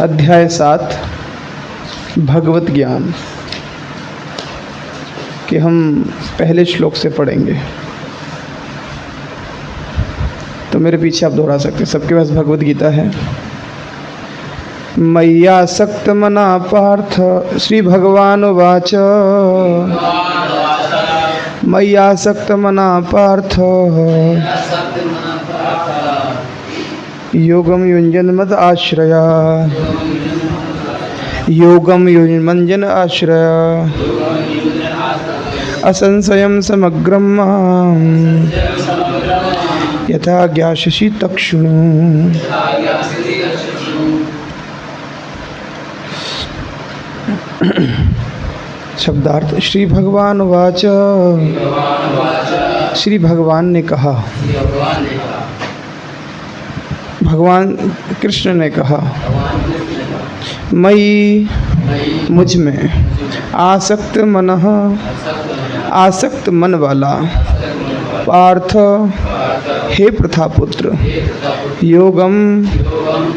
अध्याय 7 भगवत ज्ञान के हम पहले श्लोक से पढ़ेंगे। तो मेरे पीछे आप दोहरा सकते हैं, सबके पास भगवत गीता है। मय्यासक्त मना पार्थ श्री भगवान वाच मय्यासक्त मना पार्थ योगम युञ्जन मद आश्रया योगम युञ्जन आश्रया असंशयं समग्रं मां यथा ज्ञास्यसि तच्छृणु। शब्दार्थ। श्री भगवान वाच, श्री भगवान ने कहा, भगवान कृष्ण ने कहा, मयि मुझ में आसक्त मनः, आसक्त मन वाला, पार्थ हे प्रथापुत्र, योगम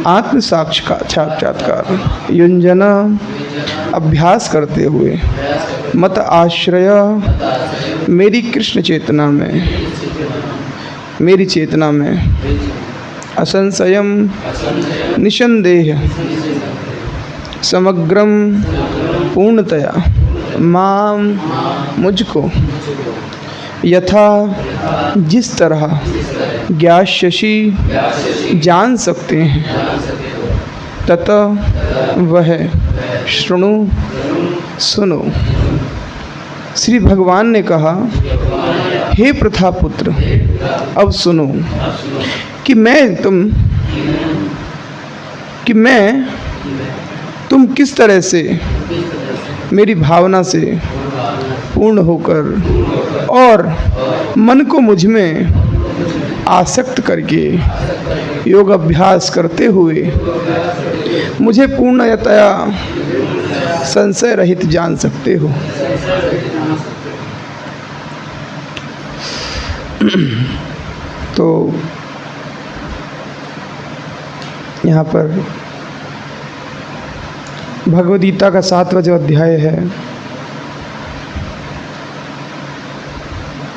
आत्म साक्षात्कार, युञ्जन अभ्यास करते हुए, मत आश्रय मेरी कृष्ण चेतना में, मेरी चेतना में, असंशयम निसंदेह, समग्रम पूर्णतया, माम मुझको, यथा जिस तरह, ज्ञास्यसि जान सकते हैं, तत वह, शृणु सुनो। श्री भगवान ने कहा, हे प्रथापुत्र, अब सुनो कि तुम किस तरह से मेरी भावना से पूर्ण होकर और मन को मुझ में आसक्त करके योग अभ्यास करते हुए मुझे पूर्णतया संशय रहित जान सकते हो। तो यहाँ पर भगवद गीता का 7वां जो अध्याय है,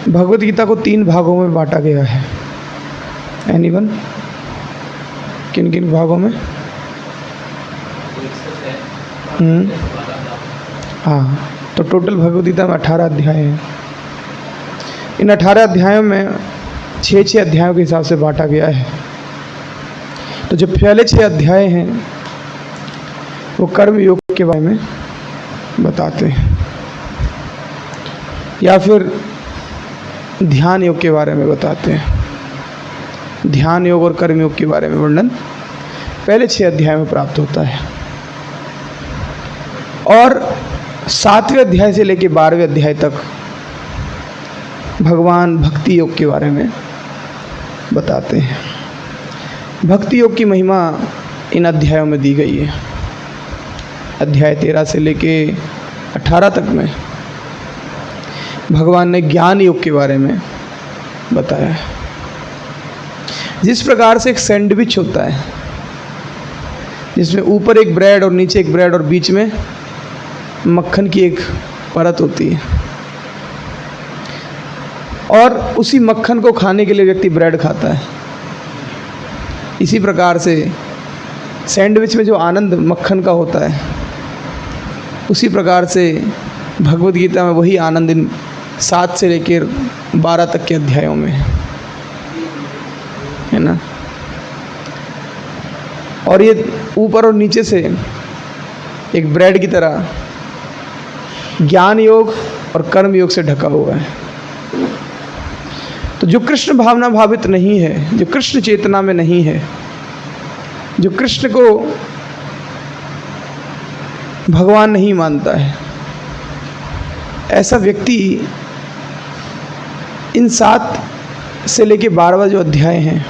भगवद गीता को 3 भागों में बांटा गया है। एनीवन? किन किन भागों में? हाँ, तो टोटल भगवद गीता में 18 अध्याय हैं। इन 18 अध्यायों में 6 अध्यायों के हिसाब से बांटा गया है। तो जो पहले 6 अध्याय हैं वो कर्म योग के बारे में बताते हैं, या फिर ध्यान योग के बारे में बताते हैं। ध्यान योग और कर्म योग के बारे में वर्णन पहले 6 अध्याय में प्राप्त होता है, और 7वें अध्याय से लेकर 12वें अध्याय तक भगवान भक्ति योग के बारे में बताते हैं। भक्ति योग की महिमा इन अध्यायों में दी गई है। अध्याय 13 से लेके 18 तक में भगवान ने ज्ञान योग के बारे में बताया है। जिस प्रकार से एक सैंडविच होता है, जिसमें ऊपर एक ब्रेड और नीचे एक ब्रेड और बीच में मक्खन की एक परत होती है, और उसी मक्खन को खाने के लिए व्यक्ति ब्रेड खाता है। इसी प्रकार से सैंडविच में जो आनंद मक्खन का होता है, उसी प्रकार से भगवद गीता में वही आनंद इन 7 से लेकर 12 तक के अध्यायों में है ना। और ये ऊपर और नीचे से एक ब्रेड की तरह ज्ञान योग और कर्म योग से ढका हुआ है। तो जो कृष्ण भावना भावित नहीं है, जो कृष्ण चेतना में नहीं है, जो कृष्ण को भगवान नहीं मानता है, ऐसा व्यक्ति इन 7 से लेके 12वां जो अध्याय हैं,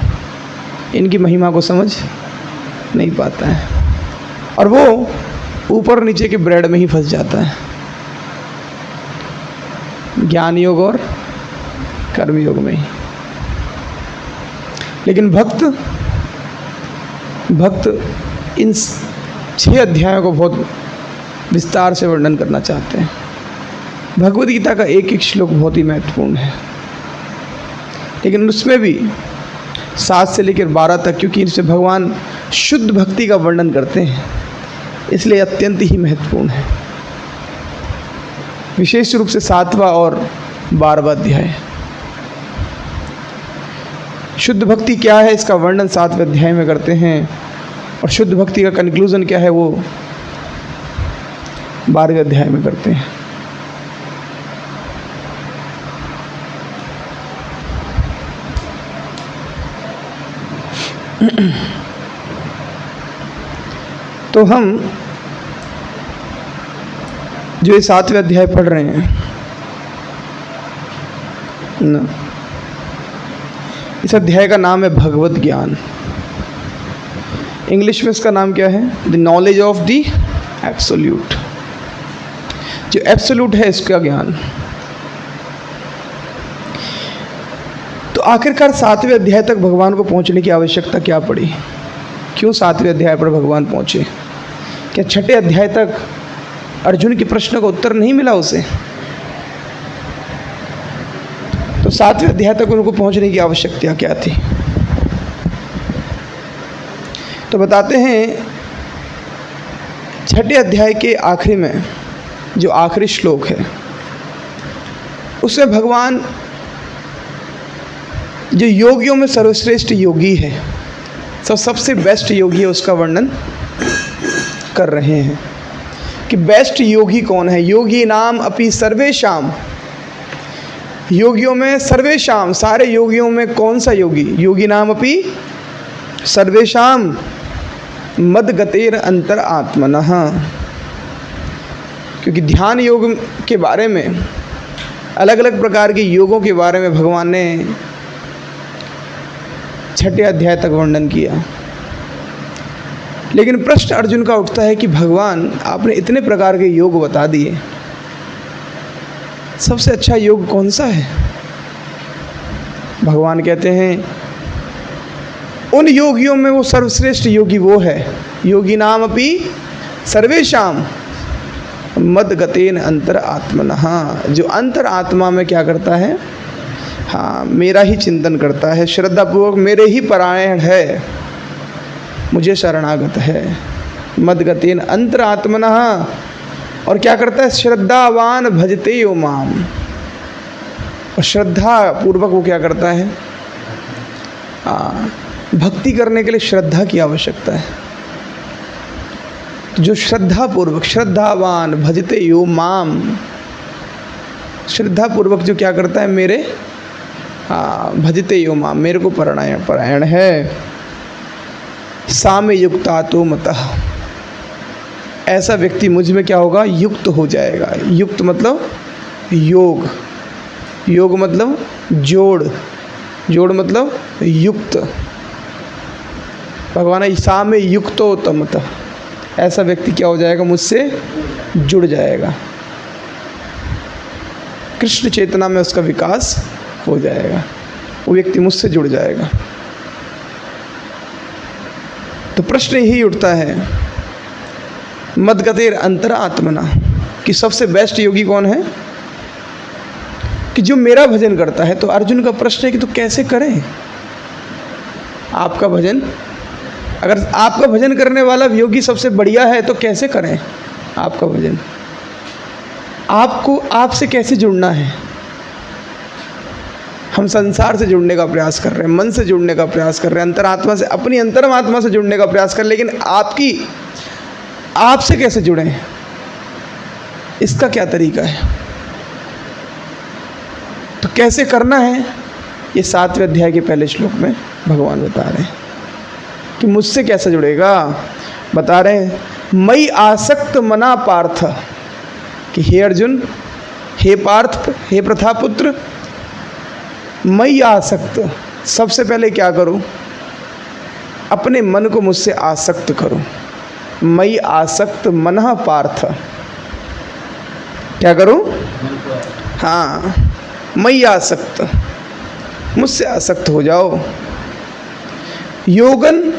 इनकी महिमा को समझ नहीं पाता है, और वो ऊपर नीचे के ब्रेड में ही फंस जाता है, ज्ञान योग और कर्म योग में ही। लेकिन भक्त इन 6 अध्यायों को बहुत विस्तार से वर्णन करना चाहते हैं। भगवद गीता का एक एक श्लोक बहुत ही महत्वपूर्ण है, लेकिन उसमें भी 7 से लेकर 12 तक, क्योंकि इसमें भगवान शुद्ध भक्ति का वर्णन करते हैं, इसलिए अत्यंत ही महत्वपूर्ण है। विशेष रूप से 7वां और 12वां अध्याय। शुद्ध भक्ति क्या है इसका वर्णन 7वें अध्याय में करते हैं, और शुद्ध भक्ति का कंक्लूजन क्या है वो 12वें अध्याय में करते हैं। तो हम जो ये 7वें अध्याय पढ़ रहे हैं ना, इस अध्याय का नाम है भगवत ज्ञान। इंग्लिश में इसका नाम क्या है? The knowledge of the absolute. जो एब्सोल्यूट है इसका ज्ञान। तो आखिरकार 7वें अध्याय तक भगवान को पहुंचने की आवश्यकता क्या पड़ी? क्यों 7वें अध्याय पर भगवान पहुंचे? क्या 6ठे अध्याय तक अर्जुन के प्रश्न का उत्तर नहीं मिला उसे? तो 7वें अध्याय तक उनको पहुंचने की आवश्यकता क्या थी? तो बताते हैं 6ठे अध्याय के आखिरी में जो आखिरी श्लोक है, उसमें भगवान जो योगियों में सर्वश्रेष्ठ योगी है, सबसे बेस्ट योगी है, उसका वर्णन कर रहे हैं कि बेस्ट योगी कौन है। योगी नाम अपि सर्वेशाम, योगियों में सर्वेशाम, सारे योगियों में कौन सा योगी? योगी नाम अपि सर्वेशाम मद्गतेर अंतर आत्मनः। क्योंकि ध्यान योग के बारे में, अलग अलग प्रकार के योगों के बारे में भगवान ने 6ठे अध्याय तक वर्णन किया। लेकिन प्रश्न अर्जुन का उठता है कि भगवान आपने इतने प्रकार के योग बता दिए, सबसे अच्छा योग कौन सा है? भगवान कहते हैं उन योगियों में वो सर्वश्रेष्ठ योगी वो है, योगी नाम अपि सर्वेशाम मद्गतेन अंतर आत्मनः, जो अंतर आत्मा में क्या करता है? हाँ, मेरा ही चिंतन करता है, श्रद्धापूर्वक मेरे ही परायण है, मुझे शरणागत है। मद्गतेन अंतर आत्मनः, और क्या करता है? श्रद्धावान भजते यो माम, और श्रद्धा पूर्वक वो क्या करता है? भक्ति करने के लिए श्रद्धा की आवश्यकता है। जो श्रद्धा पूर्वक, श्रद्धावान भजते यो माम, श्रद्धा पूर्वक जो क्या करता है? मेरे भजते यो माम, मेरे को परायण है। सा में युक्ता तो मतः, ऐसा व्यक्ति मुझ में क्या होगा? युक्त हो जाएगा। युक्त मतलब योग, योग मतलब जोड़, जोड़ मतलब युक्त। भगवान ईसा में युक्तो तमतः, ऐसा व्यक्ति क्या हो जाएगा? मुझसे जुड़ जाएगा, कृष्ण चेतना में उसका विकास हो जाएगा, वो व्यक्ति मुझसे जुड़ जाएगा। तो प्रश्न यही उठता है मद्गतेर अंतर आत्मना, कि सबसे बेस्ट योगी कौन है? कि जो मेरा भजन करता है। तो अर्जुन का प्रश्न है कि तो कैसे करें आपका भजन? अगर आपका भजन करने वाला योगी सबसे बढ़िया है तो कैसे करें आपका भजन? आपको आपसे कैसे जुड़ना है? हम संसार से जुड़ने का प्रयास कर रहे हैं, मन से जुड़ने का प्रयास कर रहे हैं, अंतरात्मा से, अपनी अंतरात्मा से जुड़ने का प्रयास कर रहे हैं, लेकिन आपसे कैसे जुड़ें? इसका क्या तरीका है? तो कैसे करना है, ये 7वें अध्याय के पहले श्लोक में भगवान बता रहे हैं कि मुझसे कैसे जुड़ेगा। बता रहे हैं मई आसक्त मना पार्थ, कि हे अर्जुन, हे पार्थ, हे प्रथापुत्र, मई आसक्त, सबसे पहले क्या करूं? अपने मन को मुझसे आसक्त करो। मई आसक्त मनः पार्थ, क्या करूं? हाँ, मई आसक्त, मुझसे आसक्त हो जाओ। योगन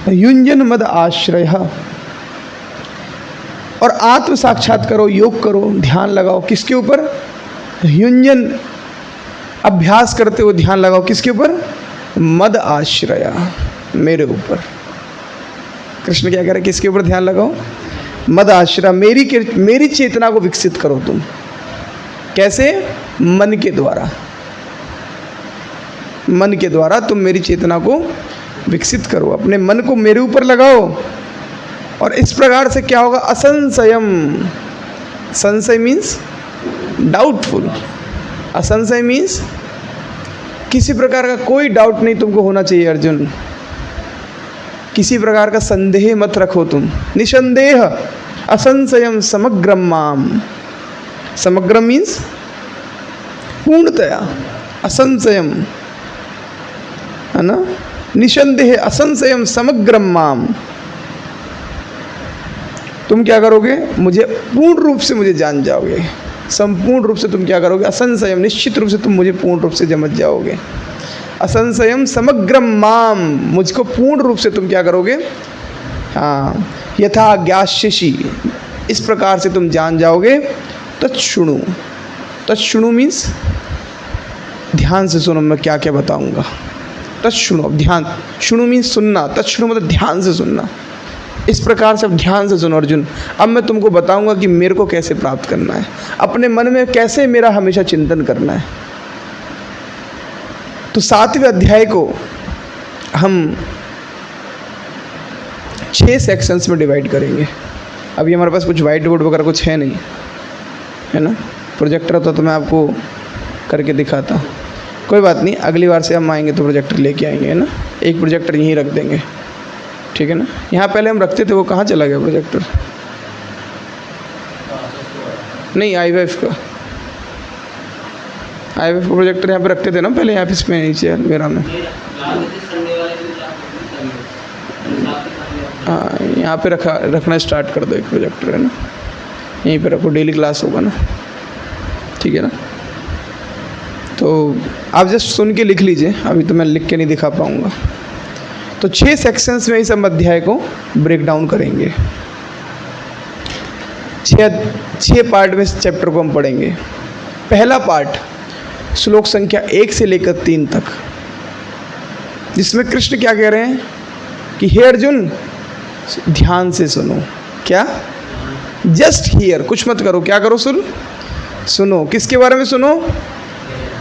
युंजन मद आश्रय, और आत्म साक्षात करो, योग करो, ध्यान लगाओ। किसके ऊपर? युंजन अभ्यास करते हुए ध्यान लगाओ। किसके ऊपर? मद आश्रया, मेरे ऊपर। कृष्ण क्या कह रहे हैं? किसके ऊपर ध्यान लगाओ? मद आश्रय, मेरी चेतना को विकसित करो तुम। कैसे? मन के द्वारा। मन के द्वारा तुम मेरी चेतना को विकसित करो, अपने मन को मेरे ऊपर लगाओ। और इस प्रकार से क्या होगा? असंशयम। संशय मीन्स डाउटफुल, असंशय मीन्स किसी प्रकार का कोई डाउट नहीं तुमको होना चाहिए अर्जुन। किसी प्रकार का संदेह मत रखो तुम। निसंदेह असंशयम समग्रम माम। समग्रम मीन्स पूर्णतया, असंशयम, है ना? निसंदेह असंशयम समग्रम माम। तुम क्या करोगे? मुझे पूर्ण रूप से मुझे जान जाओगे। संपूर्ण रूप से तुम क्या करोगे? असंशयम, निश्चित रूप से तुम मुझे पूर्ण रूप से समझ जाओगे। असंशयम समग्रम माम, मुझको पूर्ण रूप से तुम क्या करोगे? हाँ, यथा ज्ञास्यसि, इस प्रकार से तुम जान जाओगे। तत्शृणु, तत्शृणु मीन्स ध्यान से सुनो मैं क्या क्या बताऊंगा। तत्शृणु, ध्यान, शृणु मीन्स सुनना, तत्शृणु मतलब ध्यान से सुनना। इस प्रकार से ध्यान से सुनो अर्जुन। अब मैं तुमको बताऊंगा कि मेरे को कैसे प्राप्त करना है, अपने मन में कैसे मेरा हमेशा चिंतन करना है। तो 7वें अध्याय को हम 6 सेक्शंस में डिवाइड करेंगे। अभी हमारे पास कुछ वाइट बोर्ड वगैरह कुछ है नहीं, है ना? प्रोजेक्टर होता तो मैं आपको करके दिखाता। कोई बात नहीं, अगली बार से हम आएंगे तो प्रोजेक्टर लेके आएंगे, है ना? एक प्रोजेक्टर यहीं रख देंगे, ठीक है ना? यहाँ पहले हम रखते थे, वो कहाँ चला गया प्रोजेक्टर? नहीं, i5 का, i5 का प्रोजेक्टर यहाँ पे रखते थे ना पहले, यहाँ पे इसमें नीचे मेरा में। हाँ, यहाँ पे रखना स्टार्ट कर दो एक प्रोजेक्टर, है ना? यहीं पे रखो, डेली क्लास होगा ना, ठीक है ना? तो आप जस्ट सुन के लिख लीजिए, अभी तो मैं लिख के नहीं दिखा पाऊँगा। तो 6 सेक्शंस में इस अध्याय को ब्रेक डाउन करेंगे। 6 पार्ट में इस चैप्टर को हम पढ़ेंगे। पहला पार्ट श्लोक संख्या 1 से लेकर 3 तक, जिसमें कृष्ण क्या कह रहे हैं कि हे अर्जुन, ध्यान से सुनो। क्या? जस्ट हियर, कुछ मत करो। क्या करो? सुनो। किसके बारे में सुनो?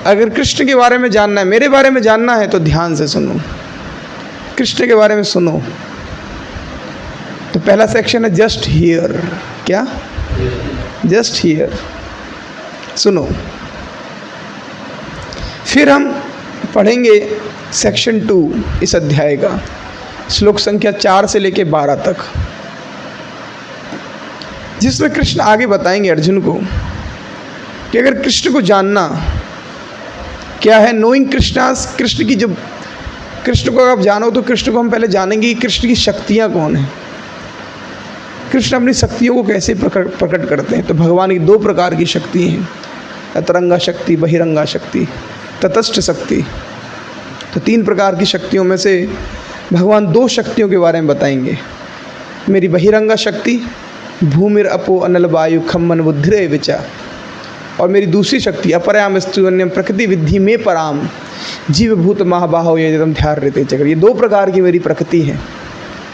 अगर कृष्ण के बारे में जानना है, मेरे बारे में जानना है, तो ध्यान से सुनो, कृष्ण के बारे में सुनो। तो पहला सेक्शन है जस्ट हियर। क्या? जस्ट हियर, सुनो। फिर हम पढ़ेंगे सेक्शन 2 इस अध्याय का, श्लोक संख्या 4 से लेकर 12 तक, जिसमें कृष्ण आगे बताएंगे अर्जुन को कि अगर कृष्ण को जानना क्या है, नोइंग कृष्णास, कृष्ण की, जब कृष्ण को आप जानो तो कृष्ण को हम पहले जानेंगे कि कृष्ण की शक्तियाँ कौन हैं, कृष्ण अपनी शक्तियों को कैसे प्रकट करते हैं। तो भगवान की 2 प्रकार की शक्ति हैं, अंतरंगा शक्ति, बहिरंगा शक्ति, तटस्थ शक्ति। तो 3 प्रकार की शक्तियों में से भगवान 2 शक्तियों के बारे में बताएंगे। मेरी बहिरंगा शक्ति भूमिर अपो अनल वायु खम्मन बुद्धिरे विचा, और मेरी दूसरी शक्ति अपरयाम स्तुन्यम प्रकृति विद्धि में पराम जीव भूत महाबाहो ये एकदम ध्यान रहते चक्र। ये 2 प्रकार की मेरी प्रकृति है,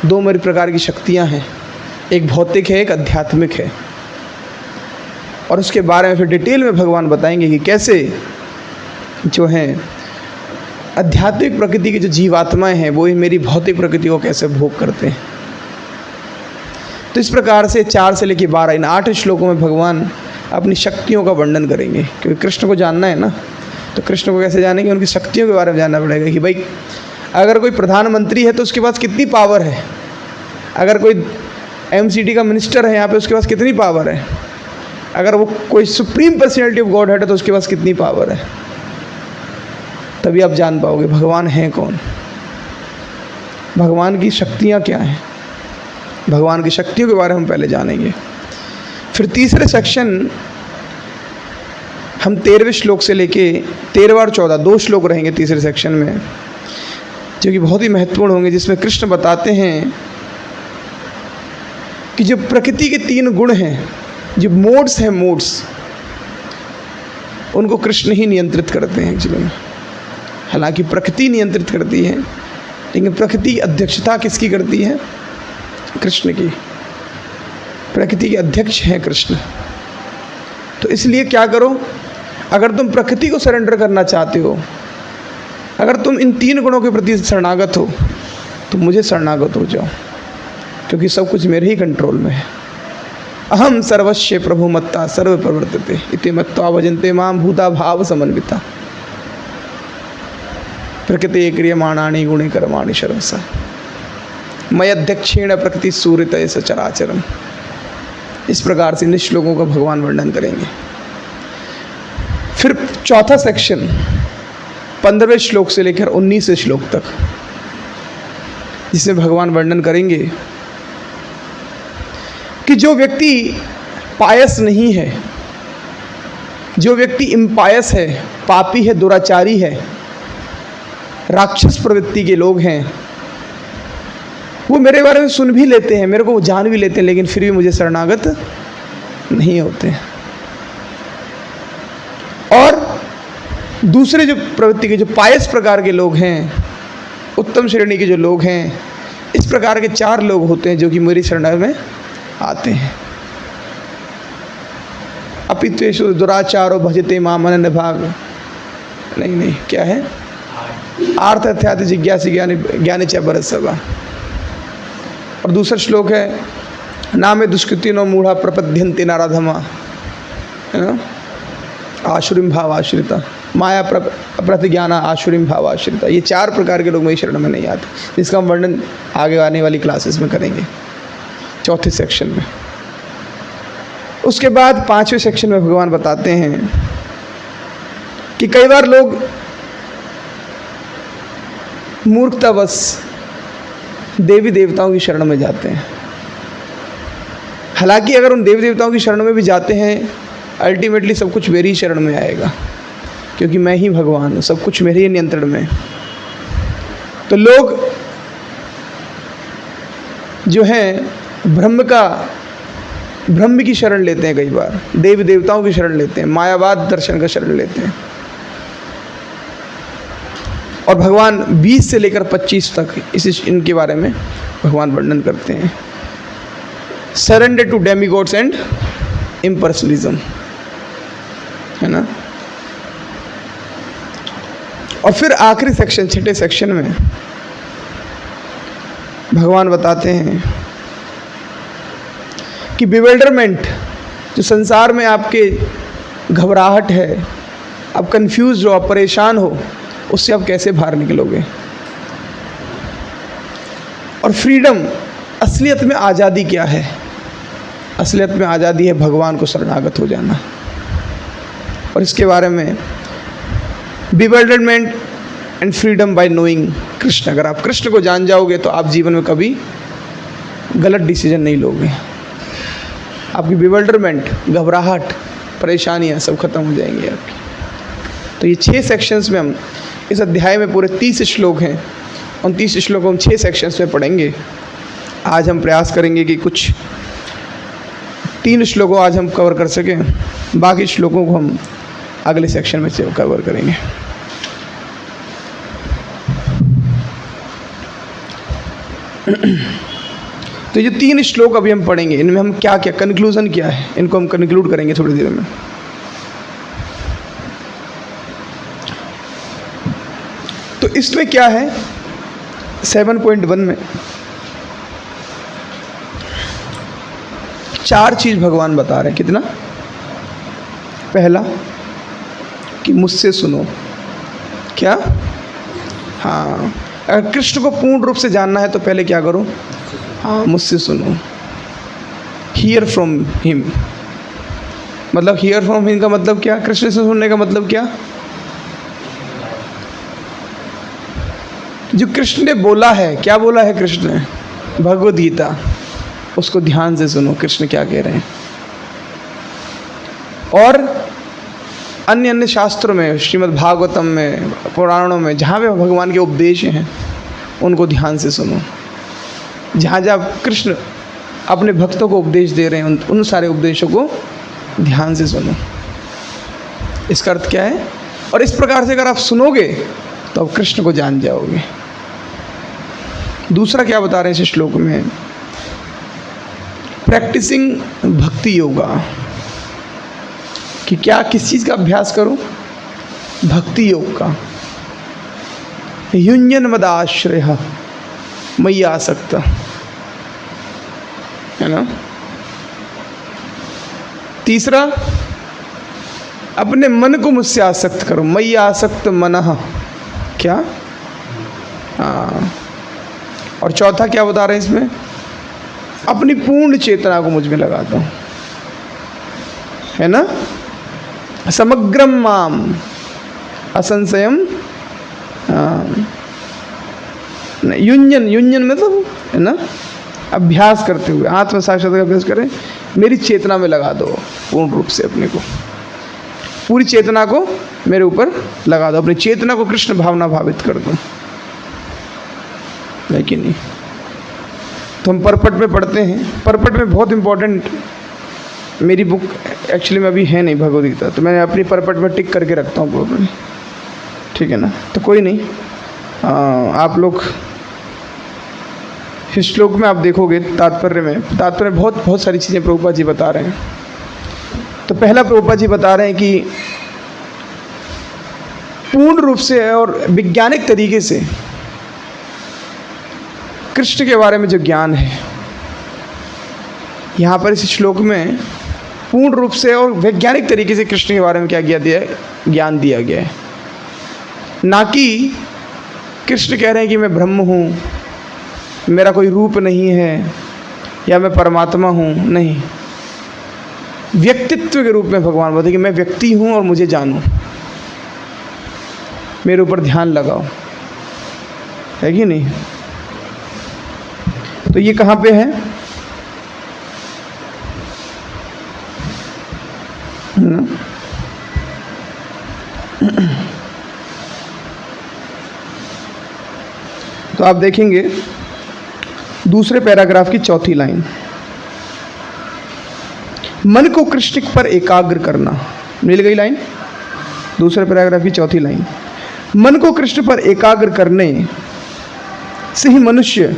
2 मेरी प्रकार की शक्तियाँ हैं, एक भौतिक है, एक आध्यात्मिक है। और उसके बारे में फिर डिटेल में भगवान बताएंगे कि कैसे जो हैं आध्यात्मिक प्रकृति की जो जीवात्माएं हैं वो मेरी भौतिक प्रकृति को कैसे भोग करते हैं। तो इस प्रकार से 4 से लेकर 12 इन 8 श्लोकों में भगवान अपनी शक्तियों का वर्णन करेंगे। क्योंकि कृष्ण को जानना है ना, तो कृष्ण को कैसे जानेंगे? उनकी शक्तियों के बारे में जानना पड़ेगा कि भाई अगर कोई प्रधानमंत्री है तो उसके पास कितनी पावर है, अगर कोई MCT का मिनिस्टर है यहाँ पे उसके पास कितनी पावर है, अगर वो कोई सुप्रीम पर्सनैलिटी ऑफ गॉड है तो उसके पास कितनी पावर है। तभी आप जान पाओगे भगवान हैं कौन, भगवान की शक्तियाँ क्या हैं। भगवान की शक्तियों के बारे में हम पहले जानेंगे। फिर तीसरे सेक्शन हम 13वें श्लोक से लेके 13वां और 14 2 श्लोक रहेंगे तीसरे सेक्शन में, जो कि बहुत ही महत्वपूर्ण होंगे, जिसमें कृष्ण बताते हैं कि जो प्रकृति के 3 गुण हैं, जो मोड्स हैं, मोड्स, उनको कृष्ण ही नियंत्रित करते हैं एक्चुअली में। हालांकि प्रकृति नियंत्रित करती है, लेकिन प्रकृति की अध्यक्षता किसकी करती है? कृष्ण की। प्रकृति के अध्यक्ष हैं कृष्ण। तो इसलिए क्या करो, अगर तुम प्रकृति को सरेंडर करना चाहते हो, अगर तुम इन 3 गुणों के प्रति शरणागत हो, तो मुझे शरणागत हो जाओ, क्योंकि सब कुछ मेरे ही कंट्रोल में है। अहम सर्वस्य प्रभुमत्ता सर्व प्रवर्तते इति मत्वा भजन्ते माम भूता भाव समन्विता प्रकृति क्रियमाणानि गुणे कर्माणि सर्वशः मयध्यक्षेण प्रकृति सूर्यतय सचराचरम। इस प्रकार से इन श्लोकों का भगवान वर्णन करेंगे। फिर चौथा सेक्शन 15वें श्लोक से लेकर 19वें श्लोक तक, जिसमें भगवान वर्णन करेंगे कि जो व्यक्ति पायस नहीं है, जो व्यक्ति इम्पायस है, पापी है, दुराचारी है, राक्षस प्रवृत्ति के लोग हैं, वो मेरे बारे में सुन भी लेते हैं, मेरे को जान भी लेते हैं, लेकिन फिर भी मुझे शरणागत नहीं होते। और दूसरे जो प्रवृत्ति के, जो पायस प्रकार के लोग हैं, उत्तम श्रेणी के जो लोग हैं, इस प्रकार के 4 लोग होते हैं जो कि मेरी शरण में आते हैं। अपित्वेषु दुराचारो भजते माम अनन्य भाग, नहीं क्या है, आर्थ अर्थात जिज्ञासी ज्ञानी च बरसवा। और दूसरा श्लोक है नामे दुष्कृति नो मूढ़ा प्रपद्यन्ते नाराधमा, है ना, आशुरिम भाव आश्रिता, माया प्रतिज्ञाना आशुरिम भाव आश्रिता। ये 4 प्रकार के लोग मेरी शरण में नहीं आते, जिसका हम वर्णन आगे आने वाली क्लासेस में करेंगे, चौथे सेक्शन में। उसके बाद 5वें सेक्शन में भगवान बताते हैं कि कई बार लोग मूर्खतावश देवी देवताओं की शरण में जाते हैं। हालांकि अगर उन देवी देवताओं की शरण में भी जाते हैं, अल्टीमेटली सब कुछ मेरी ही शरण में आएगा, क्योंकि मैं ही भगवान हूँ, सब कुछ मेरे ही नियंत्रण में। तो लोग जो हैं ब्रह्म की शरण लेते हैं, कई बार देवी देवताओं की शरण लेते हैं, मायावाद दर्शन का शरण लेते हैं। और भगवान 20 से लेकर 25 तक इनके बारे में भगवान वर्णन करते हैं। सरेंडर टू डेमीगॉड्स एंड इम्पर्सनलिज्म, है ना। और फिर आखिरी सेक्शन, 6ठे सेक्शन में भगवान बताते हैं कि बिविल्डरमेंट, जो संसार में आपके घबराहट है, आप कंफ्यूज हो, आप परेशान हो, उससे आप कैसे बाहर निकलोगे। और फ्रीडम, असलियत में आज़ादी क्या है? असलियत में आज़ादी है भगवान को शरणागत हो जाना। और इसके बारे में bewilderment and freedom by knowing Krishna, अगर आप कृष्ण को जान जाओगे तो आप जीवन में कभी गलत डिसीजन नहीं लोगे। आपकी बिविल्डरमेंट, घबराहट, परेशानियां सब खत्म हो जाएंगी आपकी। तो ये 6 सेक्शंस में हम इस अध्याय में पूरे 30 श्लोक हैं, उन 30 श्लोकों हम 6 सेक्शंस में पढ़ेंगे। आज हम प्रयास करेंगे कि कुछ 3 श्लोकों आज हम कवर कर सकें, बाकी श्लोकों को हम अगले सेक्शन में से कवर करेंगे। तो ये 3 श्लोक अभी हम पढ़ेंगे, इनमें हम क्या क्या कंक्लूजन क्या है, इनको हम कंक्लूड करेंगे थोड़ी देर में। तो इसमें क्या है, 7.1 में 4 चीज़ भगवान बता रहे हैं। कितना? पहला कि मुझसे सुनो। क्या? हाँ, अगर कृष्ण को पूर्ण रूप से जानना है तो पहले क्या करो? हाँ, मुझसे सुनो। हियर फ्रॉम हिम, मतलब हियर फ्रॉम हिम का मतलब क्या? कृष्ण से सुनने का मतलब क्या? जो कृष्ण ने बोला है, क्या बोला है कृष्ण ने? भगवद गीता, उसको ध्यान से सुनो, कृष्ण क्या कह रहे हैं। और अन्य शास्त्रों में, श्रीमद् भागवतम में, पुराणों में, जहाँ पे भगवान के उपदेश हैं उनको ध्यान से सुनो। जहाँ जहाँ कृष्ण अपने भक्तों को उपदेश दे रहे हैं, उन सारे उपदेशों को ध्यान से सुनो। इसका अर्थ क्या है? और इस प्रकार से अगर आप सुनोगे तो आप कृष्ण को जान जाओगे। दूसरा क्या बता रहे हैं इस श्लोक में? प्रैक्टिसिंग भक्ति योगा, कि क्या किस चीज़ का अभ्यास करो? भक्ति योग का। युञ्जन मदाश्रय मयि आसक्त, है ना। तीसरा, अपने मन को मुझसे आसक्त करो, मयि आसक्त मनः, क्या? हाँ। और चौथा क्या बता रहे हैं इसमें? अपनी पूर्ण चेतना को मुझ में लगा दो, है ना। समग्रम माम असंशयम, युञ्जन, युञ्जन मतलब, है ना, अभ्यास करते हुए, आत्म साक्षात्कार का अभ्यास करें, मेरी चेतना में लगा दो पूर्ण रूप से अपने को, पूरी चेतना को मेरे ऊपर लगा दो, अपनी चेतना को कृष्ण भावना भावित कर दो, है कि नहीं। तो हम परपट में पढ़ते हैं, परपट में बहुत इम्पोर्टेंट, मेरी बुक एक्चुअली में अभी है नहीं भगवद गीता, तो मैंने अपनी परपट में टिक करके रखता हूँ प्रॉपर्ली, ठीक है ना। तो कोई नहीं, आप लोग इस श्लोक में आप देखोगे तात्पर्य में बहुत सारी चीज़ें प्रभुपाद जी बता रहे हैं। तो पहला प्रभुपाद जी बता रहे हैं कि पूर्ण रूप से और वैज्ञानिक तरीके से कृष्ण के बारे में जो ज्ञान है, यहाँ पर इस श्लोक में पूर्ण रूप से और वैज्ञानिक तरीके से कृष्ण के बारे में क्या ज्ञान दिया गया है। ना कि कृष्ण कह रहे हैं कि मैं ब्रह्म हूँ, मेरा कोई रूप नहीं है, या मैं परमात्मा हूँ, नहीं। व्यक्तित्व के रूप में भगवान बोलते हैं कि मैं व्यक्ति हूँ और मुझे जानो, मेरे ऊपर ध्यान लगाओ, है कि नहीं। तो ये कहाँ पे है? ना? तो आप देखेंगे दूसरे पैराग्राफ की चौथी लाइन, मन को कृष्ण पर एकाग्र करना। मिल गई लाइन? दूसरे पैराग्राफ की चौथी लाइन, मन को कृष्ण पर एकाग्र करने से ही मनुष्य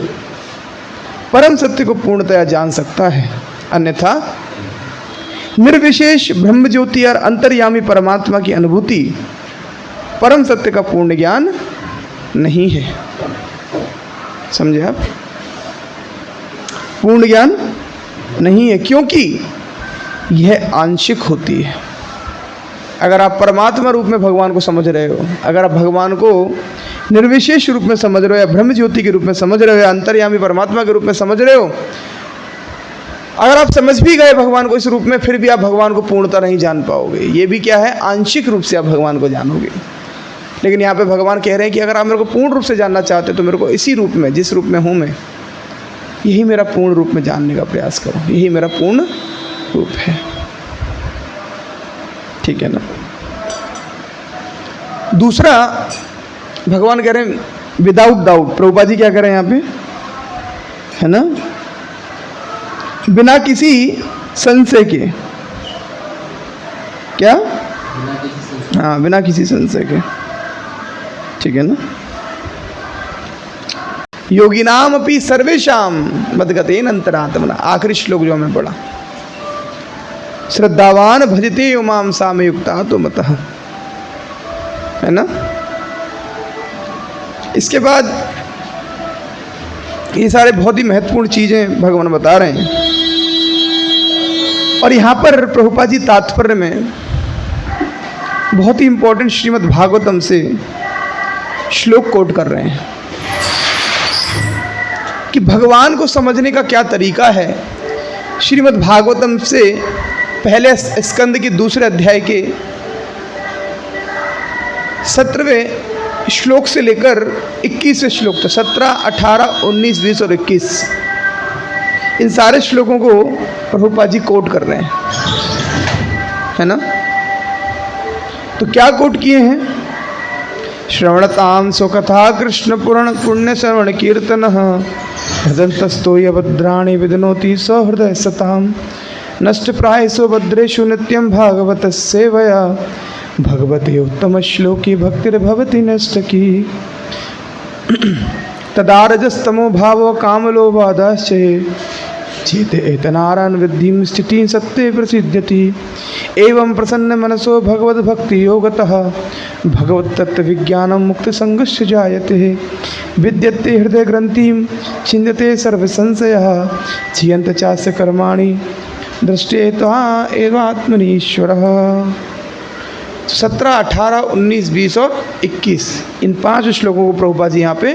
परम सत्य को पूर्णतया जान सकता है, अन्यथा निर्विशेष ब्रह्म ज्योति और अंतर्यामी परमात्मा की अनुभूति परम सत्य का पूर्ण ज्ञान नहीं है। समझे आप? पूर्ण ज्ञान नहीं है, क्योंकि यह आंशिक होती है। अगर आप परमात्मा रूप में भगवान को समझ रहे हो, अगर आप भगवान को निर्विशेष रूप में समझ रहे हो, या ब्रह्म ज्योति के रूप में समझ रहे हो, या अंतर्यामी परमात्मा के रूप में समझ रहे हो, अगर आप समझ भी गए भगवान को इस रूप में, फिर भी आप भगवान को पूर्णतः नहीं जान पाओगे। ये भी क्या है? आंशिक रूप से आप भगवान को जानोगे। लेकिन यहाँ पे भगवान कह रहे हैं कि अगर आप मेरे को पूर्ण रूप से जानना चाहते हो तो मेरे को इसी रूप में, जिस रूप में हूँ मैं, यही मेरा पूर्ण रूप में जानने का प्रयास करो, यही मेरा पूर्ण रूप है। ठीक है ना। दूसरा भगवान कह रहे हैं विदाउट डाउट। प्रभुपाद जी क्या कह रहे हैं यहाँ पे, है ना, बिना किसी संशय के। क्या? हाँ, बिना किसी संशय के। ठीक है ना। योगिनाम अपि सर्वेशाम मद्गतेन अंतरात्मना, आखिरी श्लोक जो हमें पढ़ा, श्रद्धावान भजते उमाम सामयुक्ता तो मतः, है ना। इसके बाद ये सारे बहुत ही महत्वपूर्ण चीजें भगवान बता रहे हैं। और यहाँ पर प्रभुपाद जी तात्पर्य में बहुत ही इंपॉर्टेंट श्रीमद् भागवतम से श्लोक कोट कर रहे हैं कि भगवान को समझने का क्या तरीका है। श्रीमद् भागवतम से पहले स्कंद के दूसरे अध्याय के 17वें श्लोक से लेकर 21वें श्लोक तक, 17, 18, 19, 20 और 21, इन सारे श्लोकों को प्रभुपाद जी कोट कर रहे हैं, है ना। तो क्या कोट किए हैं? श्रवणतां स्वकथा कृष्ण पुराण पुण्य श्रवण कीर्तन हृदन्तस्तो यभद्राणि विदनोति सहृदय सतां नष्ट प्रायसो भद्रेषु नित्यं भागवत सेवया भगवते उत्तम श्लोकी भक्तिर्भवति नष्टकी तदा रजस्तमो भावो कामलोभादाश्च चेत एतनारायण विद्धिं स्थितिं सत्ये प्रसिद्ध्यति एवं प्रसन्न मनसो भगवद भक्ति योगतः भगवत तत्व विज्ञानं मुक्त संगस्य जायते विद्यते हृदय ग्रंथिं छिन्द्यते सर्व संशयः छियन्त चास्य कर्माणि दृष्टे त्वा एवात्मनि ईश्वरः। 17, 18, 19, 20 और 21 इन 5 श्लोकों को प्रभुपाद जी यहाँ पे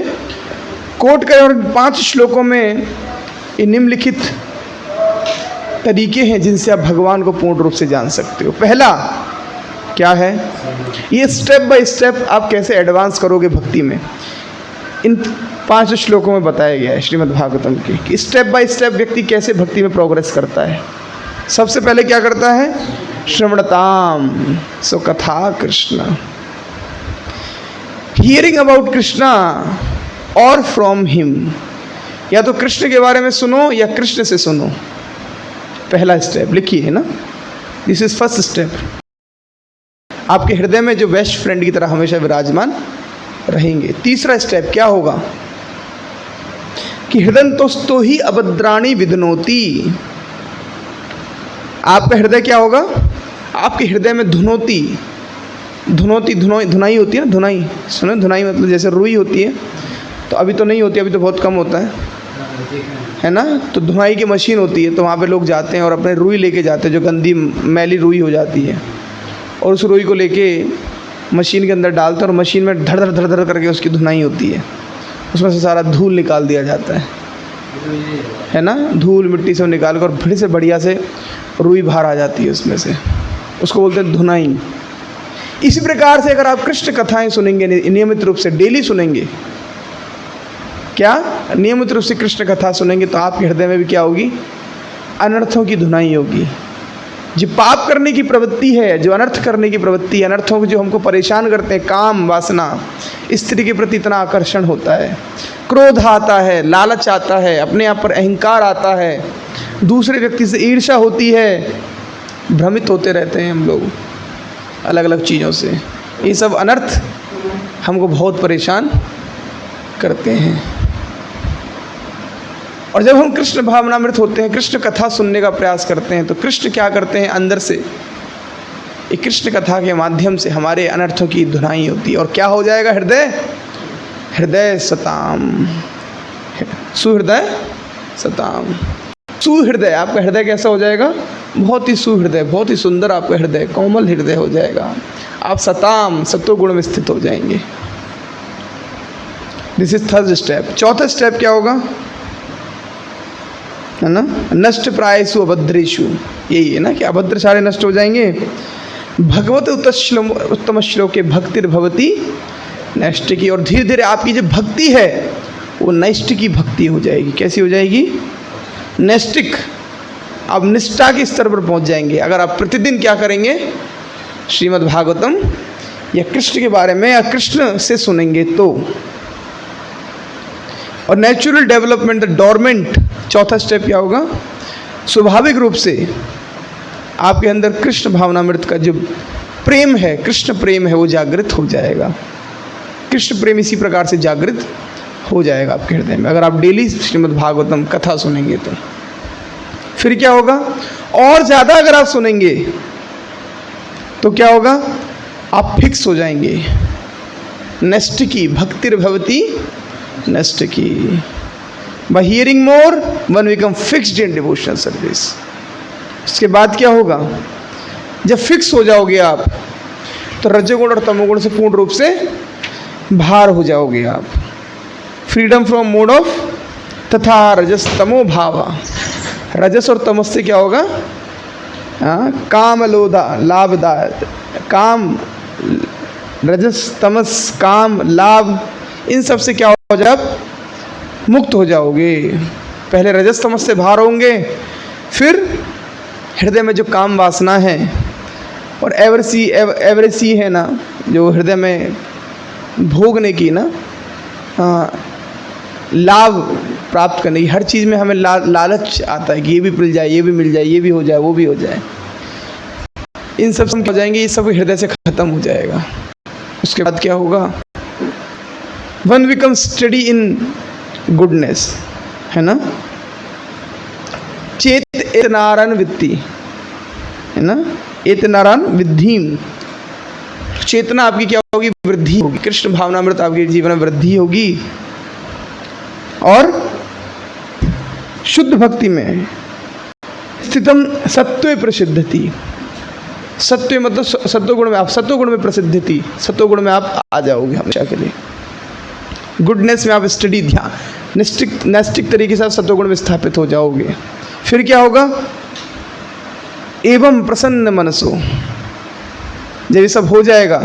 कोट करें और 5 श्लोकों में ये निम्नलिखित तरीके हैं जिनसे आप भगवान को पूर्ण रूप से जान सकते हो। पहला क्या है, ये स्टेप बाय स्टेप आप कैसे एडवांस करोगे भक्ति में, इन 5 श्लोकों में बताया गया है श्रीमद् भागवतम के कि स्टेप बाय स्टेप व्यक्ति कैसे भक्ति में प्रोग्रेस करता है। सबसे पहले क्या करता है, श्रवणताम सो कथा कृष्ण, हियरिंग अबाउट कृष्णा और फ्रॉम हिम, या तो कृष्ण के बारे में सुनो या कृष्ण से सुनो। पहला स्टेप लिखिए है ना, दिस इज फर्स्ट स्टेप। आपके हृदय में जो बेस्ट फ्रेंड की तरह हमेशा विराजमान रहेंगे। तीसरा स्टेप क्या होगा कि हृदयन्तस्तो ही अभद्राणि विदनोति, आपका हृदय क्या होगा, आपके हृदय में धुनोती धुनाई होती है ना, धुनाई सुनो, धुनाई मतलब जैसे रुई होती है, तो अभी तो नहीं होती, अभी तो बहुत कम होता है ना, तो धुनाई की मशीन होती है, तो वहाँ पे लोग जाते हैं और अपने रुई लेके जाते हैं जो गंदी मैली रुई हो जाती है, और उस रुई को लेके मशीन के अंदर डालते हैं और मशीन में धड़ धड़ धड़ धड़ करके उसकी धुनाई होती है, उसमें से सारा धूल निकाल दिया जाता है ना, धूल मिट्टी सब निकाल कर फिर से बढ़िया से रुई बाहर आ जाती है उसमें से, उसको बोलते हैं धुनाई। इसी प्रकार से अगर आप कृष्ण कथाएं सुनेंगे नियमित रूप से, डेली सुनेंगे, क्या नियमित रूप से कृष्ण कथा सुनेंगे, तो आपके हृदय में भी क्या होगी, अनर्थों की धुनाई होगी। जो पाप करने की प्रवृत्ति है, जो अनर्थ करने की प्रवृत्ति है, अनर्थों को जो हमको परेशान करते हैं, काम वासना, स्त्री के प्रति इतना आकर्षण होता है, क्रोध आता है, लालच आता है, अपने आप पर अहंकार आता है, दूसरे व्यक्ति से ईर्ष्या होती है, भ्रमित होते रहते हैं हम लोग अलग अलग चीज़ों से। ये सब अनर्थ हमको बहुत परेशान करते हैं। और जब हम कृष्ण भावनामृत होते हैं, कृष्ण कथा सुनने का प्रयास करते हैं, तो कृष्ण क्या करते हैं, अंदर से एक कृष्ण कथा के माध्यम से हमारे अनर्थों की धुनाई होती है। और क्या हो जाएगा, हृदय सताम, सुहृदय सताम, सुहृदय, आपका हृदय कैसा हो जाएगा, बहुत ही सुहृदय, बहुत ही सुंदर आपका हृदय, कोमल हृदय हो जाएगा। आप सताम, सत्वगुण में स्थित हो जाएंगे। This is third step. चौथा स्टेप क्या होगा, है ना, नष्ट प्रायसु अभद्रेषु, यही है ना कि अभद्र सारे नष्ट हो जाएंगे। भगवत उत्तम श्लोके भक्तिर्भवति नैष्टिकी, और धीरे धीरे आपकी जो भक्ति है वो नैष्टिकी भक्ति हो जाएगी। कैसी हो जाएगी, नैष्टिक। आप निष्ठा के स्तर पर पहुंच जाएंगे अगर आप प्रतिदिन क्या करेंगे, श्रीमद् भागवतम या कृष्ण के बारे में या कृष्ण से सुनेंगे तो। और नेचुरल डेवलपमेंट, द डोरमेंट, चौथा स्टेप क्या होगा, स्वाभाविक रूप से आपके अंदर कृष्ण भावनामृत का जो प्रेम है, कृष्ण प्रेम है, वो जागृत हो जाएगा। कृष्ण प्रेम इसी प्रकार से जागृत हो जाएगा आपके हृदय में अगर आप डेली श्रीमद् भागवतम कथा सुनेंगे तो। फिर क्या होगा, और ज़्यादा अगर आप सुनेंगे तो क्या होगा, आप फिक्स हो जाएंगे। नैष्टिकी, भक्तिर्भवति नैष्टिकी। By hearing more one become fixed in devotional service. इसके बाद क्या होगा, जब फिक्स हो जाओगे आप तो रजोगुण और तमोगुण से पूर्ण रूप से बाहर हो जाओगे आप। फ्रीडम फ्रॉम मोड ऑफ तथा रजस तमो भावा। रजस और तमस से क्या होगा, काम लोधा लाभदायक, काम, रजस तमस, काम लाभ, इन सब से क्या हो जाए, आप मुक्त हो जाओगे। पहले रजस तमस से बाहर होंगे, फिर हृदय में जो काम वासना है और एवरेसी है ना, जो हृदय में भोगने की ना, लाभ प्राप्त करने की, हर चीज़ में हमें लालच आता है कि ये भी मिल जाए, ये भी मिल जाए, ये भी हो जाए, वो भी हो जाए। इन सब हो जाएंगे, ये सब हृदय से खत्म हो जाएगा। उसके बाद क्या होगा? One become study in goodness, है ना। चेत एतनारान वित्ती, है ना, एतनारान विद्धि। चेतना आपकी क्या होगी? वृद्धि होगी। कृष्ण भावनामृत आपके जीवन में वृद्धि होगी। और शुद्ध भक्ति में स्थितम सत्व प्रसिद्धति, सत्व मतलब सत्वगुण में, आप सत्वगुण में प्रसिद्धति, सत्वगुण में आप आ जाओगे हमेशा के लिए। गुडनेस में आप स्टडी, ध्यान, नैष्टिक तरीके से आप सत्वगुण में स्थापित हो जाओगे। फिर क्या होगा? एवं प्रसन्न मनसो, जब ये सब हो जाएगा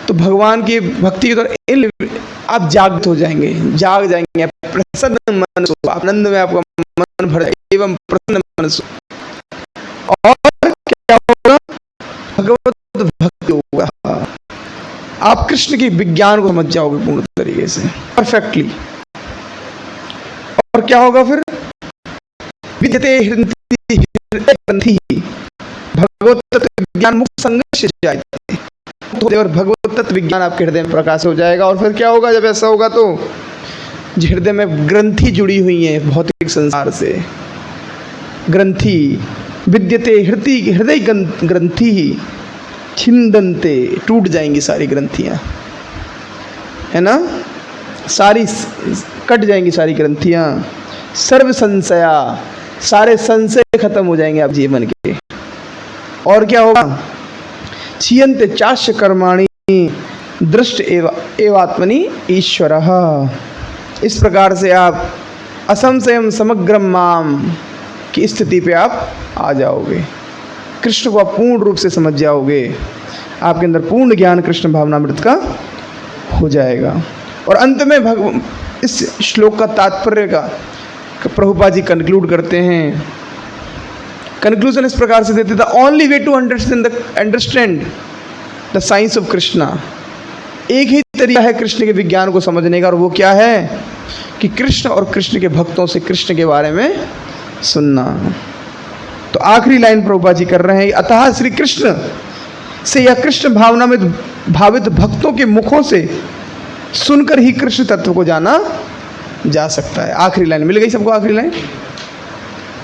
तो भगवान की भक्ति की तरफ आप जागृत हो जाएंगे, जाग जाएंगे। प्रसन्न मनसो, आनंद में आपका मन भर जाएगा। एवं प्रसन्न मनसो, और क्या होगा? भगवत भक्ति होगा। आप कृष्ण के विज्ञान को समझ जाओगे पूर्ण तरीके से, परफेक्टली। और क्या होगा फिर? विद्यते हृदय ग्रंथि, भगवत तत्व विज्ञान मुक्त संघर्ष जाते, और भगवत तत्व विज्ञान आपके हृदय में प्रकाश हो जाएगा। और फिर क्या होगा जब ऐसा होगा? तो हृदय में ग्रंथि जुड़ी हुई है भौतिक संसार से, ग्रंथि विद्यते हृदय ग्रंथि छिंदन्ते, टूट जाएंगी सारी ग्रंथियां, है ना, सारी कट जाएंगी सारी ग्रंथियां। सर्व संशया, सारे संशय खत्म हो जाएंगे आप जीवन के। और क्या होगा? छियन्ते चास्य कर्माणि दृष्ट एवात्मनि ईश्वरः, इस प्रकार से आप असंशयम समग्रम माम की स्थिति पे आप आ जाओगे। कृष्ण को आप पूर्ण रूप से समझ जाओगे, आपके अंदर पूर्ण ज्ञान कृष्ण भावनामृत का हो जाएगा। और अंत में इस श्लोक का तात्पर्य का प्रभुपाद जी कंक्लूड करते हैं। कंक्लूजन इस प्रकार से देते, the only way to understand the science of Krishna, एक ही तरीका है कृष्ण के विज्ञान को समझने का, और वो क्या है? कि कृष्ण और कृष्ण के भक्तों से कृष्ण के बारे में सुनना। तो आखिरी लाइन प्रभुपाद जी कर रहे हैं, अतः श्री कृष्ण से या कृष्ण भावना में भावित भक्तों के मुखों से सुनकर ही कृष्ण तत्व को जाना जा सकता है। आखिरी लाइन मिल गई सबको, आखिरी लाइन।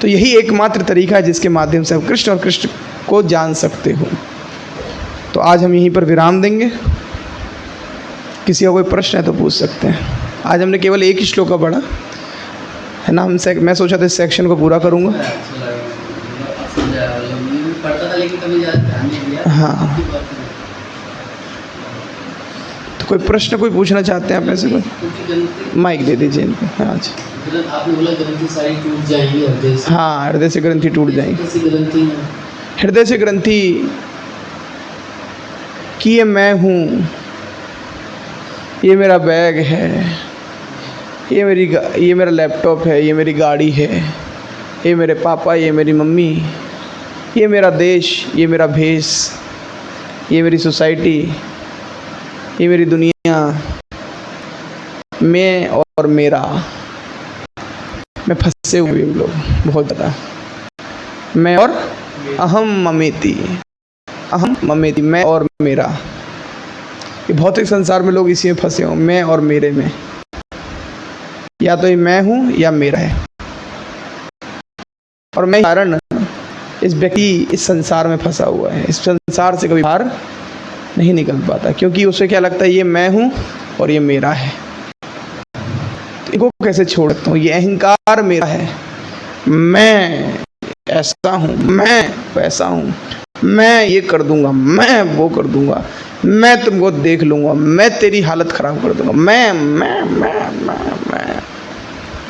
तो यही एकमात्र तरीका है जिसके माध्यम से आप कृष्ण और कृष्ण को जान सकते हो। तो आज हम यहीं पर विराम देंगे। किसी का कोई प्रश्न है तो पूछ सकते हैं। आज हमने केवल एक ही श्लोक का पढ़ा है ना, मैं सोचा था इस सेक्शन को पूरा करूँगा। हाँ, तो कोई प्रश्न कोई पूछना चाहते हैं आप में से? कोई माइक दे दीजिए इनको। हाँ जी, आपने बोला ग्रंथि सारी टूट जाएंगी हृदय से। हाँ, हृदय से ग्रंथि टूट जाएंगी। ग्रंथि हृदय से ग्रंथि कि ये मैं हूँ, ये मेरा बैग है, ये मेरा लैपटॉप है, ये मेरी गाड़ी है, ये मेरे पापा, ये मेरी मम्मी, ये मेरा देश, ये मेरा भेष, ये मेरी सोसाइटी, ये मेरी दुनिया, मैं और मेरा, मैं फंसे हुए हम लोग बहुत ज़्यादा। मैं और अहम ममेति, अहम ममेति, मैं और मेरा। ये भौतिक संसार में लोग इसी में फंसे हो, मैं और मेरे में। या तो ये मैं हूँ या मेरा है, और मैं कारण इस व्यक्ति इस संसार में फंसा हुआ है, इस संसार से कभी बाहर नहीं निकल पाता, क्योंकि उसे क्या लगता है ये मैं हूँ और ये मेरा है। तो इनको कैसे छोड़ सकता हूँ? ये अहंकार मेरा है, मैं ऐसा हूँ, मैं वैसा हूँ, मैं ये कर दूंगा, मैं वो कर दूंगा, मैं तुमको देख लूँगा, मैं तेरी हालत ख़राब कर दूंगा,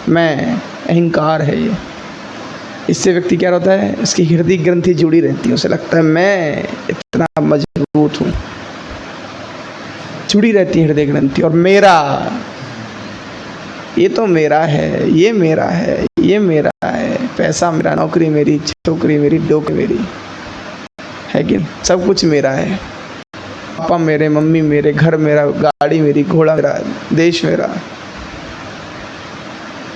मैं अहंकार है ये। इससे व्यक्ति क्या होता है? इसकी हृदय ग्रंथि जुड़ी रहती है, उसे लगता है मैं इतना मजबूत हूँ, जुड़ी रहती है हृदय ग्रंथि। और मेरा, ये तो मेरा है, ये मेरा है, ये मेरा है, पैसा मेरा, नौकरी मेरी, छोकरी मेरी, डोक मेरी है कि सब कुछ मेरा है। पापा मेरे, मम्मी मेरे, घर मेरा, गाड़ी मेरी, घोड़ा मेरा, देश मेरा।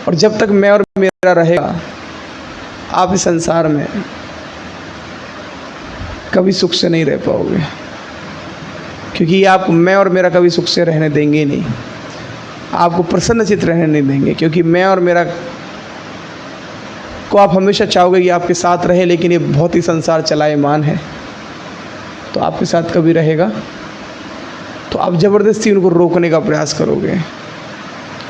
और जब तक मैं और मेरा रहेगा आप इस संसार में कभी सुख से नहीं रह पाओगे, क्योंकि आप मैं और मेरा कभी सुख से रहने देंगे ही नहीं, आपको प्रसन्नचित रहने नहीं देंगे। क्योंकि मैं और मेरा को आप हमेशा चाहोगे कि आपके साथ रहे, लेकिन ये बहुत ही संसार चलायमान है, तो आपके साथ कभी रहेगा तो आप ज़बरदस्ती उनको रोकने का प्रयास करोगे,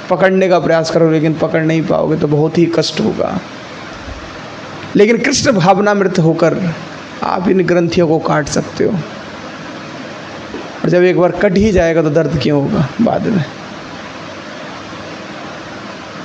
पकड़ने का प्रयास करोगे, लेकिन पकड़ नहीं पाओगे तो बहुत ही कष्ट होगा। लेकिन कृष्ण भावनामृत होकर आप इन ग्रंथियों को काट सकते हो, और जब एक बार कट ही जाएगा तो दर्द क्यों होगा बाद में।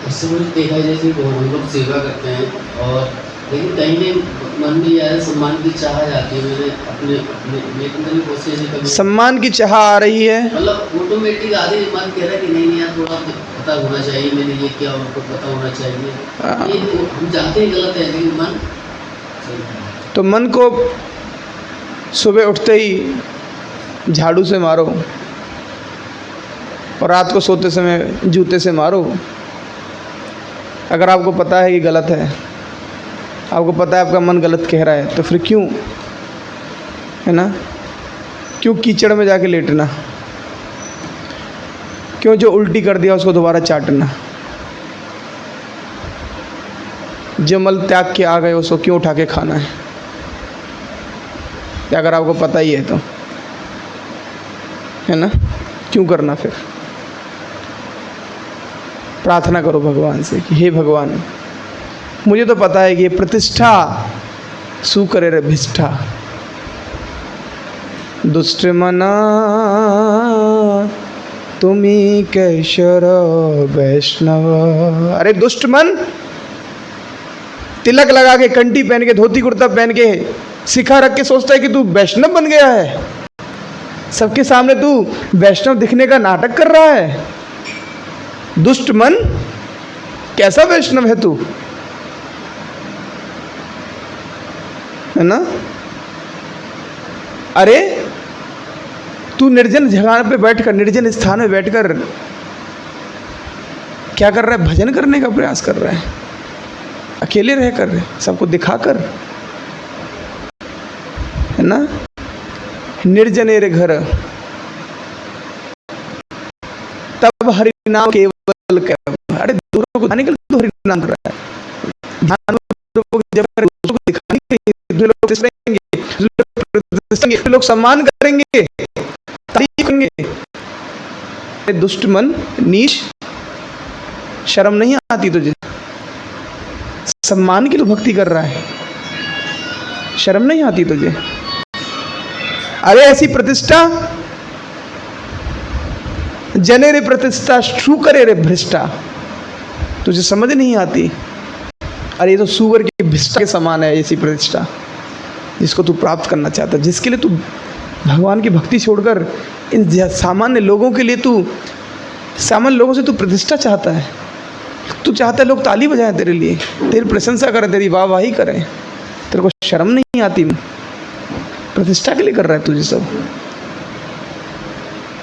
इससे मुझे देखा है जैसे हम लोग सेवा करते हैं, और लेकिन कहीं नहीं मन में यार सम्मान की चाह जाती है। मैंने अपने अपने मेरे अंदर भी बहुत से ऐसे कभी सम्मान की चाह आ रही है, मतलब ऑटोमेटिक आधे मन कह रहा है कि नहीं यार थोड़ा पता होना चाहिए, मैंने ये किया उनको पता होना चाहिए। ये हम जानते हैं गलत है, लेकिन मन तो मन को सुबह उठते ही झाड़ू से मारो और रात को सोते समय जूते से मारो। अगर आपको पता है कि गलत है, आपको पता है आपका मन गलत कह रहा है, तो फिर क्यों, है ना, क्यों कीचड़ में जाके लेटना, क्यों जो उल्टी कर दिया उसको दोबारा चाटना, जो मल त्याग के आ गए उसको क्यों उठा के खाना है, अगर आपको पता ही है तो, है ना, क्यों करना। फिर प्रार्थना करो भगवान से कि हे भगवान, मुझे तो पता है कि ये प्रतिष्ठा सू करे रे भिष्ठा, दुष्ट मना तुम्ही कैशर वैष्णव। अरे दुष्ट मन, तिलक लगा के, कंठी पहन के, धोती कुर्ता पहन के, सिखा रख के सोचता है कि तू वैष्णव बन गया है, सबके सामने तू वैष्णव दिखने का नाटक कर रहा है। दुष्ट मन, कैसा वैष्णव है तू, है ना। अरे तू निर्जन जगह पे बैठकर, निर्जन स्थान में बैठकर क्या कर रहा है, भजन करने का प्रयास कर रहा है, अकेले रहकर, सबको दिखाकर, है ना। निर्जने रे घर तब हरि नाम केवल कर। अरे दूसरों को दिखाने के लिए तो हरि नाम कर रहा है, ध्यान जब दूसरों को दिखाने के लिए लोग सम्मान करेंगे, तारीफ करेंगे। दुष्ट मन, नीच, शर्म नहीं आती तुझे, सम्मान की तो भक्ति कर रहा है, शर्म नहीं आती तुझे। अरे ऐसी प्रतिष्ठा, जने रे प्रतिष्ठा शू करे रे भ्रष्टा, तुझे समझ नहीं आती। अरे ये तो सुअर की भिष्टा के समान है ऐसी प्रतिष्ठा, जिसको तू प्राप्त करना चाहता है, जिसके लिए तू भगवान की भक्ति छोड़कर इन सामान्य लोगों के लिए, तू सामान्य लोगों से तू प्रतिष्ठा चाहता है। तू चाहता है लोग ताली बजाएं तेरे लिए, तेरी प्रशंसा करें, तेरी वाहवाही करें, तेरे को शर्म नहीं आती। प्रतिष्ठा के लिए कर रहा है तुझे सब।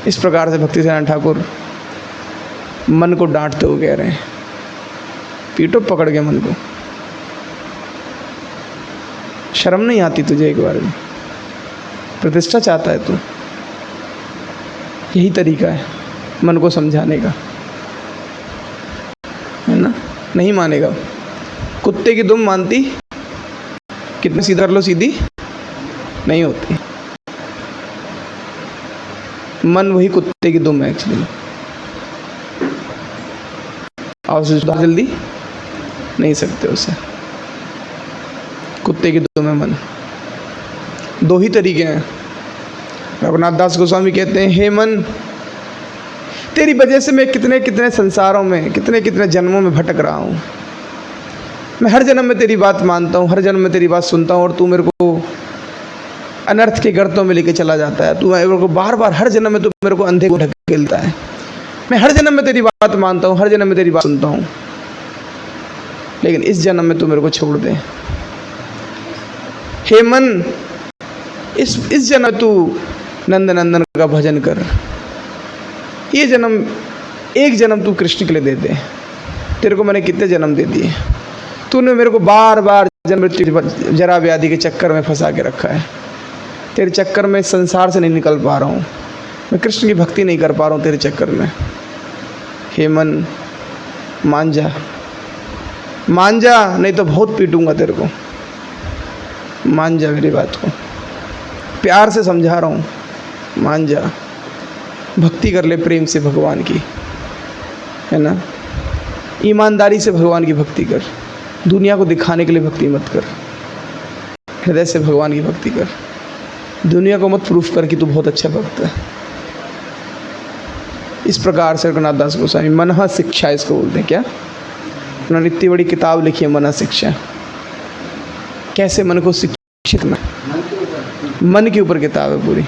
इस प्रकार से भक्ति सेनानी ठाकुर मन को डांटते हुए कह रहे हैं, पीटो पकड़ के मन को, शर्म नहीं आती तुझे एक बार भी, प्रतिष्ठा चाहता है तू। यही तरीका है मन को समझाने का, है ना। नहीं मानेगा, कुत्ते की दुम मानती, कितने सीधा कर लो सीधी नहीं होती। मन वही कुत्ते की दुम है एक्चुअली, और उसे सुधार जल्दी नहीं सकते उसे। कुत्ते की दुम है मन। दो ही तरीके हैं। रघुनाथ दास गोस्वामी कहते हैं, हे मन, तेरी वजह से मैं कितने कितने संसारों में, कितने कितने जन्मों में भटक रहा हूँ। मैं हर जन्म में तेरी बात मानता हूँ, हर जन्म में तेरी बात सुनता हूँ, और तू मेरे को अनर्थ के गर्तों में लेके चला जाता है। तू मेरे को बार बार, हर जन्म में तू मेरे को अंधे को ढकेलता है। मैं हर जन्म में तेरी बात मानता हूँ, हर जन्म में तेरी बात सुनता हूँ, लेकिन इस जन्म में तू मेरे को छोड़ दे। हे मन, इस जन्म तू नंद नंदन का भजन कर। ये जन्म, एक जन्म तू कृष्ण के लिए दे दे। तेरे को मैंने कितने जन्म दे दिए, तूने मेरे को बार बार जन्म मृत्यु जरा व्याधि के चक्कर में फंसा के रखा है। तेरे चक्कर में संसार से नहीं निकल पा रहा हूँ, मैं कृष्ण की भक्ति नहीं कर पा रहा हूँ तेरे चक्कर में। हे मन मान जा, मान जा, नहीं तो बहुत पीटूंगा तेरे को। मान जा मेरी बात को, प्यार से समझा रहा हूँ, मान जा। भक्ति कर ले प्रेम से भगवान की, है ना। ईमानदारी से भगवान की भक्ति कर। दुनिया को दिखाने के लिए भक्ति मत कर, हृदय से भगवान की भक्ति कर। दुनिया को मत प्रूफ कर कि तू बहुत अच्छा भक्त है। इस प्रकार से रघुनाथ दास गोस्वामी मनः शिक्षा इसको बोलते हैं। क्या उन्होंने इतनी बड़ी किताब लिखी है मनः शिक्षा, कैसे मन को शिक्षित करना। मन के ऊपर किताब है पूरी,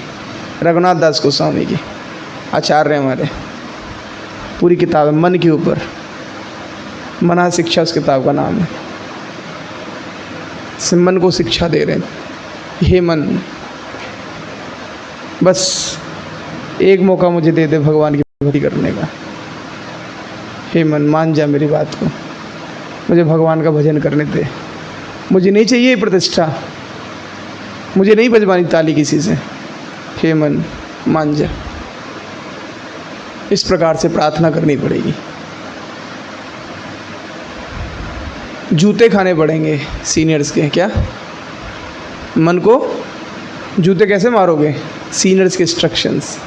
रघुनाथ दास गोस्वामी की, आचार्य हमारे। पूरी किताब है मन के ऊपर, मनः शिक्षा उस किताब का नाम है। मन को शिक्षा दे रहे हैं। हे मन, बस एक मौका मुझे दे दे भगवान की भक्ति करने का। हे मन मान जा मेरी बात को, मुझे भगवान का भजन करने दे। मुझे नहीं चाहिए प्रतिष्ठा, मुझे नहीं बजवानी ताली किसी से। हे मन मान जा। इस प्रकार से प्रार्थना करनी पड़ेगी। जूते खाने पड़ेंगे सीनियर्स के। क्या मन को जूते कैसे मारोगे? सीनियर्स के इंस्ट्रक्शंस,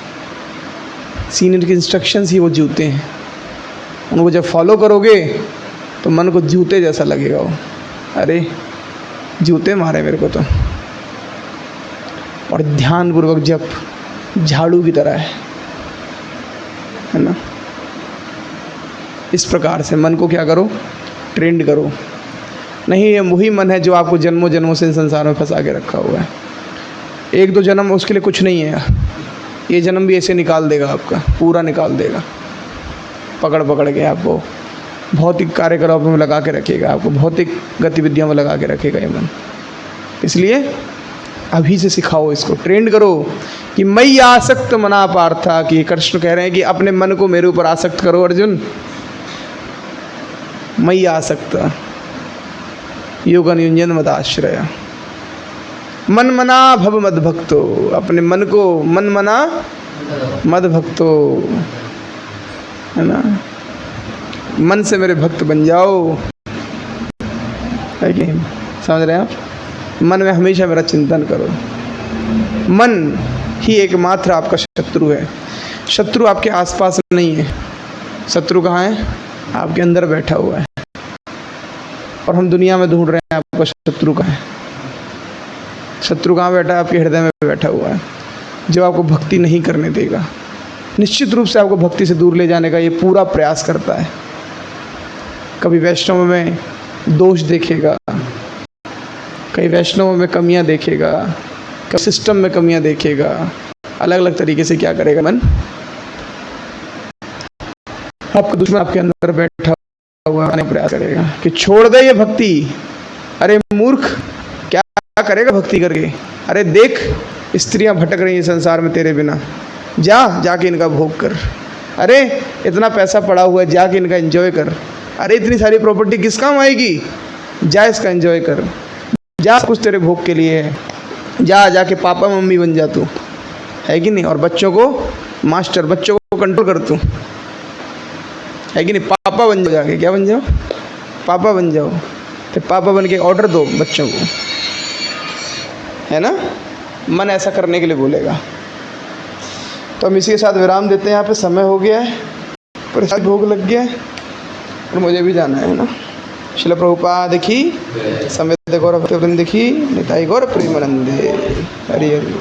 सीनियर के इंस्ट्रक्शंस ही वो जूते हैं। उनको जब फॉलो करोगे तो मन को जूते जैसा लगेगा वो। अरे जूते मारे मेरे को तो। और ध्यानपूर्वक जप झाड़ू की तरह है ना। इस प्रकार से मन को क्या करो, ट्रेंड करो। नहीं, ये वही मन है जो आपको जन्मों जन्मों से संसार में फंसा के रखा हुआ है। एक दो जन्म उसके लिए कुछ नहीं है। ये जन्म भी ऐसे निकाल देगा, आपका पूरा निकाल देगा, पकड़ पकड़ के आपको भौतिक कार्यकलापों में लगा के रखेगा, आपको भौतिक गतिविधियों में लगा के रखेगा ये मन। इसलिए अभी से सिखाओ इसको, ट्रेंड करो कि मई आसक्त मना पार्था। कि कृष्ण कह रहे हैं कि अपने मन को मेरे ऊपर आसक्त करो अर्जुन। मई आसक्त योगन युंजन मदाश्रय। मन मना भव मद भक्तो। अपने मन को मन मना मद भक्तो, है ना। मन से मेरे भक्त बन जाओ, है कि समझ रहे हैं आप। मन में हमेशा मेरा चिंतन करो। मन ही एकमात्र आपका शत्रु है। शत्रु आपके आसपास नहीं है, शत्रु कहाँ है? आपके अंदर बैठा हुआ है। और हम दुनिया में ढूंढ रहे हैं आपका शत्रु कहाँ है। शत्रु कहाँ बैठा है? आपके हृदय में बैठा हुआ है, जो आपको भक्ति नहीं करने देगा। निश्चित रूप से आपको भक्ति से दूर ले जाने का ये पूरा प्रयास करता है। कभी वैष्णव में दोष देखेगा, कई वैष्णव में कमियां देखेगा, कभी सिस्टम में कमियां देखेगा। अलग अलग तरीके से क्या करेगा मन? आपका दुश्मन आपके अंदर बैठा हुआ प्रयास करेगा कि छोड़ दे ये भक्ति। अरे मूर्ख, क्या करेगा भक्ति करके? अरे देख, स्त्रियां भटक रही हैं संसार में तेरे बिना, जाके इनका भोग कर। अरे इतना पैसा पड़ा हुआ है, जाके इनका एंजॉय कर। अरे इतनी सारी प्रॉपर्टी किस काम आएगी? जा इसका एंजॉय कर, जा कुछ तेरे भोग के लिए है। जाके पापा मम्मी बन जा तू, है कि नहीं। और बच्चों को मास्टर, बच्चों को कंट्रोल कर तू, है कि नहीं। पापा बन जाओ, जाके क्या बन जाओ? पापा बन जाओ। तो पापा बन के ऑर्डर दो बच्चों को, है ना। मन ऐसा करने के लिए बोलेगा। तो हम इसी के साथ विराम देते हैं। यहाँ पे समय हो गया है, प्रसाद भोग लग गया है और मुझे भी जाना है ना। श्रील प्रभुपाद की, समेत गौर भक्तवृंद की, निताई गौर प्रेमानंदे। हरि हरि।